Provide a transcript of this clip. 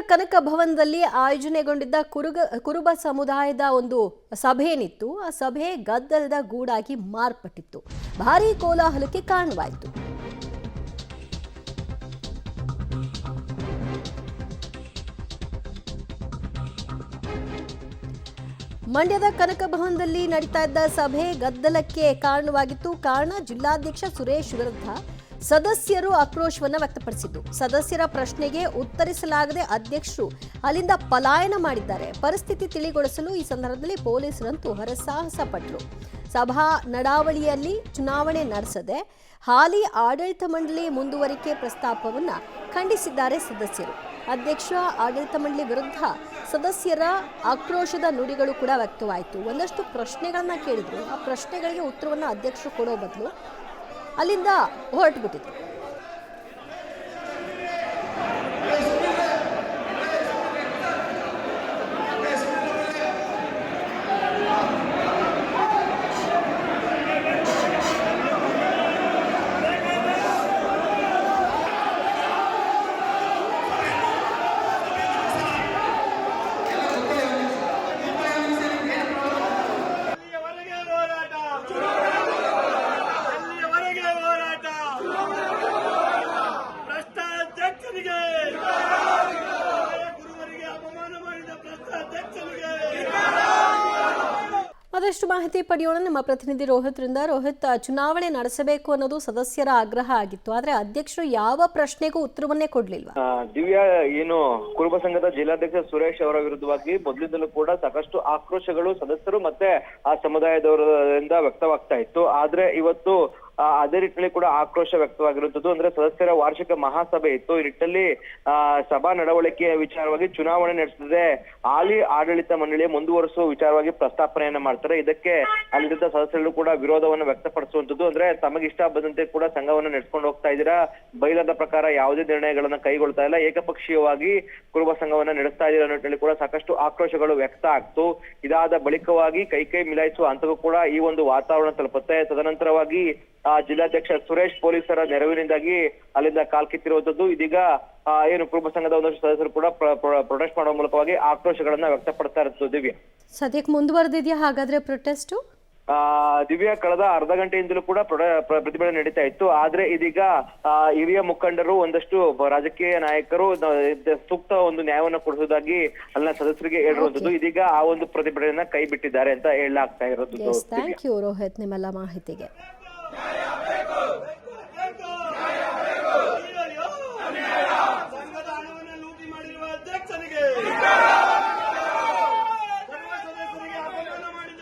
ಕನಕ ಭವನದಲ್ಲಿ ಆಯೋಜನೆಗೊಂಡಿದ್ದ ಕುರುಬ ಸಮುದಾಯದ ಒಂದು ಸಭೆ ಏನಿತ್ತು, ಆ ಸಭೆ ಗದ್ದಲದ ಗೂಡಾಗಿ ಮಾರ್ಪಟ್ಟಿತ್ತು. ಭಾರೀ ಕೋಲಾಹಲಕ್ಕೆ ಕಾರಣವಾಯಿತು. ಮಂಡ್ಯದ ಕನಕ ಭವನದಲ್ಲಿ ನಡೀತಾ ಇದ್ದ ಸಭೆ ಗದ್ದಲಕ್ಕೆ ಕಾರಣವಾಗಿತ್ತು. ಕಾರಣ ಜಿಲ್ಲಾಧ್ಯಕ್ಷ ಸುರೇಶ್ ವಿರುದ್ಧ ಸದಸ್ಯರು ಆಕ್ರೋಶವನ್ನು ವ್ಯಕ್ತಪಡಿಸಿದ್ದು. ಸದಸ್ಯರ ಪ್ರಶ್ನೆಗೆ ಉತ್ತರಿಸಲಾಗದೆ ಅಧ್ಯಕ್ಷರು ಅಲ್ಲಿಂದ ಪಲಾಯನ ಮಾಡಿದ್ದಾರೆ. ಪರಿಸ್ಥಿತಿ ತಿಳಿಗೊಳಿಸಲು ಈ ಸಂದರ್ಭದಲ್ಲಿ ಪೊಲೀಸರಂತೂ ಹರಸಾಹಸ ಪಟ್ಟರು. ಸಭಾ ನಡಾವಳಿಯಲ್ಲಿ ಚುನಾವಣೆ ನಡೆಸದೆ ಹಾಲಿ ಆಡಳಿತ ಮಂಡಳಿ ಮುಂದುವರಿಕೆ ಪ್ರಸ್ತಾಪವನ್ನ ಖಂಡಿಸಿದ್ದಾರೆ ಸದಸ್ಯರು. ಅಧ್ಯಕ್ಷ ಆಡಳಿತ ಮಂಡಳಿ ವಿರುದ್ಧ ಸದಸ್ಯರ ಆಕ್ರೋಶದ ನುಡಿಗಳು ಕೂಡ ವ್ಯಕ್ತವಾಯಿತು. ಒಂದಷ್ಟು ಪ್ರಶ್ನೆಗಳನ್ನ ಕೇಳಿದ್ರು. ಆ ಪ್ರಶ್ನೆಗಳಿಗೆ ಉತ್ತರವನ್ನು ಅಧ್ಯಕ್ಷರು ಕೊಡೋ ಬದಲು ಅಲ್ಲಿಂದ ಹೊರಟು ಬಿಟ್ಟಿದ್ರು. ಮತ್ತಷ್ಟು ಮಾಹಿತಿ ಪಡೆಯೋಣ ನಮ್ಮ ಪ್ರತಿನಿಧಿ ರೋಹಿತ್ರಿಂದ. ರೋಹಿತ್, ಚುನಾವಣೆ ನಡೆಸಬೇಕು ಅನ್ನೋದು ಸದಸ್ಯರ ಆಗ್ರಹ ಆಗಿತ್ತು, ಆದ್ರೆ ಅಧ್ಯಕ್ಷರು ಯಾವ ಪ್ರಶ್ನೆಗೂ ಉತ್ತರವನ್ನೇ ಕೊಡ್ಲಿಲ್ವಾ? ದಿವ್ಯಾ, ಏನು ಕುರುಬ ಸಂಘದ ಜಿಲ್ಲಾಧ್ಯಕ್ಷ ಸುರೇಶ್ ಅವರ ವಿರುದ್ಧವಾಗಿ ಮೊದಲಿಂದಲೂ ಕೂಡ ಸಾಕಷ್ಟು ಆಕ್ರೋಶಗಳು ಸದಸ್ಯರು ಮತ್ತೆ ಆ ಸಮುದಾಯದವರಿಂದ ವ್ಯಕ್ತವಾಗ್ತಾ ಇತ್ತು. ಆದ್ರೆ ಇವತ್ತು ಅದೇ ನಿಟ್ಟಿನಲ್ಲಿ ಕೂಡ ಆಕ್ರೋಶ ವ್ಯಕ್ತವಾಗಿರುವಂತದ್ದು. ಅಂದ್ರೆ ಸದಸ್ಯರ ವಾರ್ಷಿಕ ಮಹಾಸಭೆ ಇತ್ತು. ಈ ನಿಟ್ಟಿನಲ್ಲಿ ಸಭಾ ನಡವಳಿಕೆಯ ವಿಚಾರವಾಗಿ ಚುನಾವಣೆ ನಡೆಸದೆ ಹಾಲಿ ಆಡಳಿತ ಮಂಡಳಿಯ ಮುಂದುವರಿಸುವ ವಿಚಾರವಾಗಿ ಪ್ರಸ್ತಾಪನೆಯನ್ನ ಮಾಡ್ತಾರೆ. ಇದಕ್ಕೆ ಅಲ್ಲಿದ್ದ ಸದಸ್ಯರು ಕೂಡ ವಿರೋಧವನ್ನು ವ್ಯಕ್ತಪಡಿಸುವಂತದ್ದು. ಅಂದ್ರೆ ತಮಗೆ ಇಷ್ಟ ಬಂದಂತೆ ಕೂಡ ಸಂಘವನ್ನ ನಡೆಸ್ಕೊಂಡು ಹೋಗ್ತಾ ಇದ್ದೀರಾ, ಬೈಲಾದ ಪ್ರಕಾರ ಯಾವುದೇ ನಿರ್ಣಯಗಳನ್ನ ಕೈಗೊಳ್ತಾ ಇಲ್ಲ, ಏಕಪಕ್ಷೀಯವಾಗಿ ಕುರುಬ ಸಂಘವನ್ನ ನಡೆಸ್ತಾ ಇದ್ದೀರಾ ಅನ್ನೋ ನಿಟ್ಟಿನಲ್ಲಿ ಕೂಡ ಸಾಕಷ್ಟು ಆಕ್ರೋಶಗಳು ವ್ಯಕ್ತ ಆಗ್ತು. ಇದಾದ ಬಳಿಕವಾಗಿ ಕೈ ಮಿಲಾಯಿಸುವ ಹಂತಕ್ಕೂ ಕೂಡ ಈ ಒಂದು ವಾತಾವರಣ ತಲುಪುತ್ತೆ. ತದನಂತರವಾಗಿ ಜಿಲ್ಲಾಧ್ಯಕ್ಷ ಸುರೇಶ್ ಪೊಲೀಸರ ನೆರವಿನಿಂದಾಗಿ ಅಲ್ಲಿಂದ ಕಾಲ್ಕಿತ್ತಿರುವಂತದ್ದು. ಇದೀಗ ಏನು ಕುರುಬ ಸಂಘದ ಒಂದಷ್ಟು ಸದಸ್ಯರು ಕೂಡ ಪ್ರೊಟೆಸ್ಟ್ ಮಾಡುವ ಮೂಲಕವಾಗಿ ಆಕ್ರೋಶಗಳನ್ನ ವ್ಯಕ್ತಪಡ್ತಾ ಇರುತ್ತದೆ. ದಿವ್ಯಾ, ಸದ್ಯಕ್ಕೆ ಮುಂದುವರೆದಿದೆಯಾ ಹಾಗಾದ್ರೆ ಪ್ರೊಟೆಸ್ಟ್? ದಿವ್ಯಾ, ಕಳೆದ ಅರ್ಧ ಗಂಟೆಯಿಂದಲೂ ಕೂಡ ಪ್ರತಿಭಟನೆ ನಡೀತಾ ಇತ್ತು. ಆದ್ರೆ ಇದೀಗ ಹಿರಿಯ ಮುಖಂಡರು, ಒಂದಷ್ಟು ರಾಜಕೀಯ ನಾಯಕರು ಸೂಕ್ತ ಒಂದು ನ್ಯಾಯವನ್ನು ಕೊಡಿಸುವುದಾಗಿ ಅಲ್ಲಿನ ಸದಸ್ಯರಿಗೆ ಹೇಳಿರುವಂತದ್ದು. ಇದೀಗ ಆ ಒಂದು ಪ್ರತಿಭಟನೆಯನ್ನ ಕೈ ಬಿಟ್ಟಿದ್ದಾರೆ ಅಂತ ಹೇಳಲಾಗ್ತಾ ಇರೋದು. ಥ್ಯಾಂಕ್ ಯು ರೋಹಿತ್, ನಿಮ್ಮೆಲ್ಲ ಮಾಹಿತಿಗೆ.